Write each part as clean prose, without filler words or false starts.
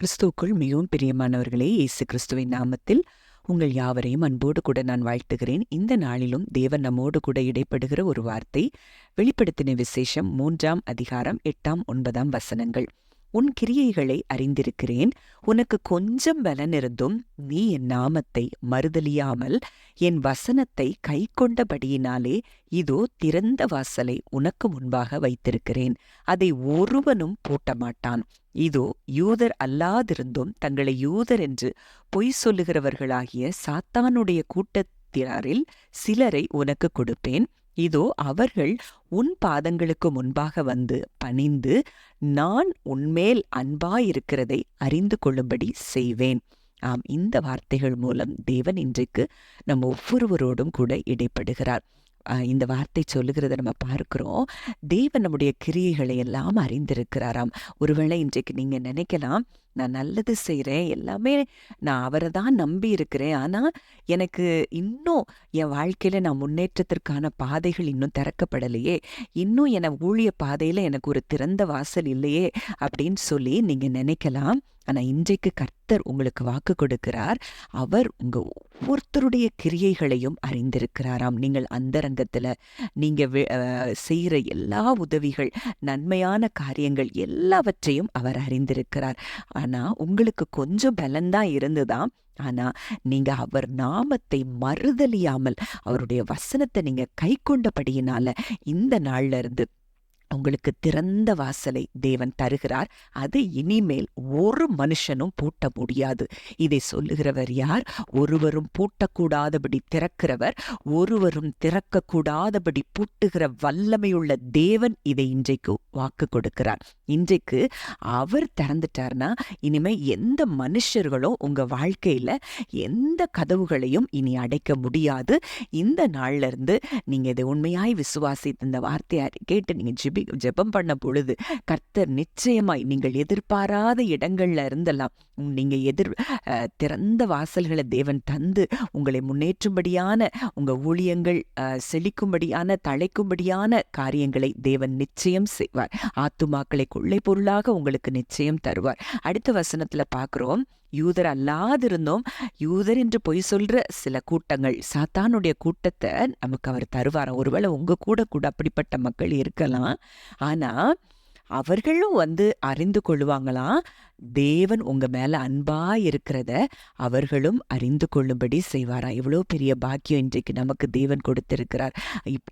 கிறிஸ்துவுக்குள் மிகவும் பிரியமானவர்களே, இயேசு கிறிஸ்துவின் நாமத்தில் உங்கள் யாவரையும் அன்போடு கூட நான் வாழ்த்துகிறேன். இந்த நாளிலும் தேவன் நம்மோடு கூட இடைப்படுகிற ஒரு வார்த்தை, வெளிப்படுத்தின விசேஷம் 3ஆம் அதிகாரம் 8ஆம் 9ஆம் வசனங்கள். உன் கிரியைகளை அறிந்திருக்கிறேன். உனக்கு கொஞ்சம் பலன் இருந்தும் நீ என் நாமத்தை மறுதலியாமல் என் வசனத்தை கை கொண்டபடியினாலே இதோ திறந்த வாசலை உனக்கு முன்பாக வைத்திருக்கிறேன். அதை ஒருவனும் பூட்டமாட்டான். இதோ யூதர் அல்லாதிருந்தும் தங்களை யூதர் என்று பொய் சொல்லுகிறவர்களாகிய சாத்தானுடைய கூட்டத்தினரில் சிலரை உனக்கு கொடுப்பேன். இதோ அவர்கள் உன் பாதங்களுக்கு முன்பாக வந்து பணிந்து நான் உன்மேல் அன்பாயிருக்கிறதை அறிந்து கொள்ளும்படி செய்வேன். ஆம், இந்த வார்த்தைகள் மூலம் தேவன் இன்றைக்கு நம் ஒவ்வொருவரோடும் கூட இடைப்படுகிறார். இந்த வார்த்தை சொல்லுகிறத நம்ம பார்க்கிறோம். தேவன் நம்முடைய கிரியைகளை எல்லாம் அறிந்திருக்கிறாராம். ஒருவேளை இன்றைக்கு நீங்க நினைக்கலாம், நான் நல்லது செய்கிறேன், எல்லாமே நான் அவரை தான் நம்பி இருக்கிறேன், ஆனால் எனக்கு இன்னும் என் வாழ்க்கையில் நான் முன்னேற்றத்திற்கான பாதைகள் இன்னும் திறக்கப்படலையே, இன்னும் என ஊழிய பாதையில் எனக்கு ஒரு திறந்த வாசல் இல்லையே அப்படின்னு சொல்லி நீங்கள் நினைக்கலாம். ஆனால் இன்றைக்கு கர்த்தர் உங்களுக்கு வாக்கு கொடுக்கிறார். அவர் உங்கள் ஒவ்வொருத்தருடைய கிரியைகளையும் அறிந்திருக்கிறாராம். நீங்கள் அந்தரங்கத்தில் நீங்கள் செய்கிற எல்லா உதவிகள், நன்மையான காரியங்கள் எல்லாவற்றையும் அவர் அறிந்திருக்கிறார். ஆனால் உங்களுக்கு கொஞ்சம் பலன்தான் இருந்துதான். ஆனால் நீங்கள் அவர் நாமத்தை மறுதலியாமல் அவருடைய வசனத்தை நீங்கள் கை கொண்டபடியினால இந்த நாள்ல இருந்து உங்களுக்கு திறந்த வாசலை தேவன் தருகிறார். அது இனிமேல் ஒரு மனுஷனும் பூட்ட முடியாது. இதை சொல்லுகிறவர் யார்? ஒருவரும் பூட்டக்கூடாதபடி திறக்கிறவர், ஒருவரும் திறக்கக்கூடாதபடி பூட்டுகிற வல்லமையுள்ள தேவன் இதை இன்றைக்கு வாக்கு கொடுக்கிறார். இன்றைக்கு அவர் திறந்துட்டார்னா இனிமே எந்த மனுஷர்களும் உங்க வாழ்க்கையில எந்த கதவுகளையும் இனி அடைக்க முடியாது. இந்த நாள்ல இருந்து நீங்க இதை உண்மையாய் விசுவாசித்து இந்த வார்த்தையை கேட்டு நீங்க ஜெபம் பண்ண பொழுது கர்த்தர் நிச்சயமாய் நீங்கள் எதிர்பாராத இடங்கள்ல இருந்தெல்லாம் நீங்க திறந்த வாசல்களை தேவன் தந்து உங்களை முன்னேற்றும்படியான, உங்க ஊழியங்கள் செழிக்கும்படியான, தழைக்கும்படியான காரியங்களை தேவன் நிச்சயம் செய்வார். ஆத்துமாக்களை கொள்ளை பொருளாக உங்களுக்கு நிச்சயம் தருவார். அடுத்த வசனத்துல பார்க்கிறோம், யூதர் அல்லாதிருந்தோம், யூதர் என்று பொய் சொல்ற சில கூட்டங்கள், சாத்தானுடைய கூட்டத்தை நமக்கு அவர் தருவாராம். ஒருவேளை உங்க கூட அப்படிப்பட்ட மக்கள் இருக்கலாம். ஆனா அவர்களும் அறிந்து கொள்ளுவாங்களாம், தேவன் உங்க மேல அன்பா இருக்கிறத அவர்களும் அறிந்து கொள்ளும்படி செய்வாரா. எவ்வளவு பெரிய பாக்கியம் இன்றைக்கு நமக்கு தேவன் கொடுத்திருக்கிறார்.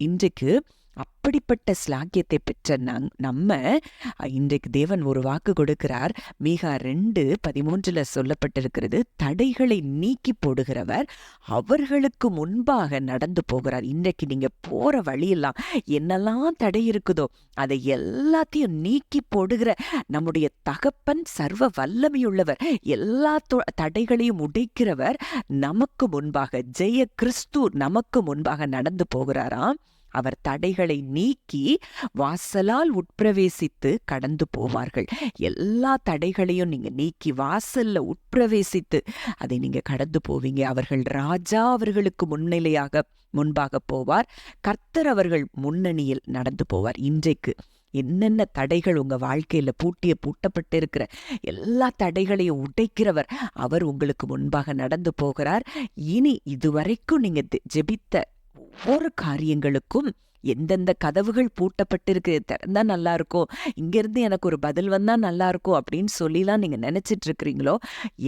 இன்றைக்கு அப்படிப்பட்ட ஸ்லாக்கியத்தை பெற்ற நம்ம இன்றைக்கு தேவன் ஒரு வாக்கு கொடுக்கிறார். மீகா 2:13 சொல்லப்பட்டிருக்கிறது, தடைகளை நீக்கி போடுகிறவர் அவர்களுக்கு முன்பாக நடந்து போகிறார். இன்றைக்கு நீங்க போற வழியெல்லாம் என்னெல்லாம் தடை இருக்குதோ அதை எல்லாத்தையும் நீக்கி போடுகிற நம்முடைய தகப்பன் சர்வ வல்லமையுள்ளவர், எல்லா தடைகளையும் உடைக்கிறவர் நமக்கு முன்பாக, ஜெய கிறிஸ்து நமக்கு முன்பாக நடந்து போகிறாராம். அவர் தடைகளை நீக்கி வாசலால் உட்பிரவேசித்து கடந்து போவார்கள். எல்லா தடைகளையும் நீங்க நீக்கி வாசல்ல உட்பிரவேசித்து அதை நீங்க கடந்து போவீங்க. அவர்கள் ராஜா அவர்களுக்கு முன்பாக போவார். கர்த்தர் அவர்கள் முன்னணியில் நடந்து போவார். இன்றைக்கு என்னென்ன தடைகள் உங்க வாழ்க்கையில பூட்டப்பட்டு இருக்கிற எல்லா தடைகளையும் உடைக்கிறவர் அவர் உங்களுக்கு முன்பாக நடந்து போகிறார். இனி இதுவரைக்கும் நீங்க ஜெபித்த ஒவ்வொரு காரியங்களுக்கும் எந்தெந்த கதவுகள் பூட்டப்பட்டிருக்கு, திறந்தா நல்லா இருக்கும், இங்கிருந்து எனக்கு ஒரு பதில் வந்தா நல்லா இருக்கும் அப்படின்னு சொல்லிலாம் நீங்க நினைச்சிட்டு இருக்கிறீங்களோ,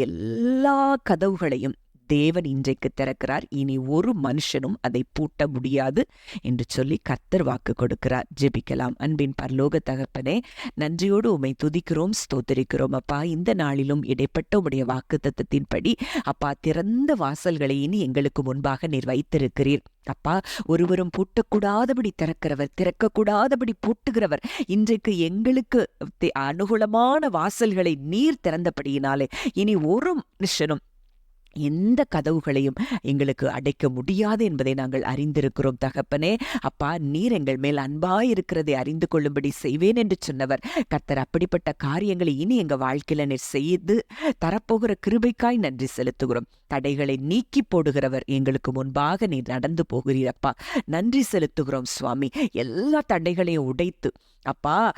எல்லா கதவுகளையும் தேவன் இன்றைக்கு திறக்கிறார். இனி ஒரு மனுஷனும் அதை பூட்ட முடியாது என்று சொல்லி கர்த்தர் வாக்கு கொடுக்கிறார். ஜெபிக்கலாம். அன்பின் பரலோக தகப்பனே, நன்றியோடு உம்மை துதிக்கிறோம், ஸ்தோத்திரிக்கிறோம். அப்பா, இந்த நாளிலும் இடைப்பட்ட உம்முடைய வாக்கு தத்தத்தின்படி அப்பா திறந்த வாசல்களை இனி எங்களுக்கு முன்பாக நீர் வைத்திருக்கிறீர். அப்பா, ஒருவரும் பூட்டக்கூடாதபடி திறக்கிறவர், திறக்கக்கூடாதபடி பூட்டுகிறவர். இன்றைக்கு எங்களுக்கு அனுகூலமான வாசல்களை நீர் திறந்தபடியினாலே இனி ஒரு மனுஷனும் எந்த கதவுகளையும் எங்களுக்கு அடைக்க முடியாது என்பதை நாங்கள் அறிந்திருக்கிறோம். தகப்பனே, அப்பா, நீர் எங்கள் மேல் அன்பாயிருக்கிறதை அறிந்து கொள்ளும்படி செய்வேன் என்று சொன்னவர் கர்த்தர் அப்படிப்பட்ட காரியங்களை இனி எங்க வாழ்க்கையில நீர் செய்து தரப்போகிற கிருபைக்காய் நன்றி செலுத்துகிறோம். தடைகளை நீக்கி போடுகிறவர் எங்களுக்கு முன்பாக நீர் நடந்து போகிறீரப்பா, நன்றி செலுத்துகிறோம் சுவாமி. எல்லா தடைகளையும் உடைத்து அப்பா,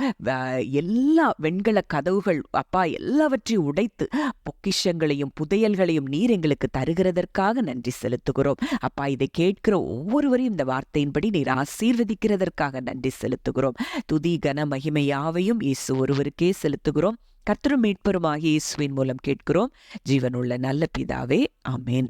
எல்லா வெண்கல கதவுகள் அப்பா எல்லாவற்றையும் உடைத்து பொக்கிஷங்களையும் புதையல்களையும் நீர் எங்களுக்கு தருகிறதற்காக நன்றி செலுத்துகிறோம். அப்பா, இதை கேட்கிற ஒவ்வொருவரையும் இந்த வார்த்தையின்படி நீர் ஆசீர்வதிக்கிறதற்காக நன்றி செலுத்துகிறோம். துதி கன மகிமை யாவையும் இயேசு ஒருவருக்கே செலுத்துகிறோம். கர்த்தரும் மீட்பருமாகிய இயேசுவின் மூலம் கேட்கிறோம் ஜீவனுள்ள நல்ல பிதாவே, ஆமென்.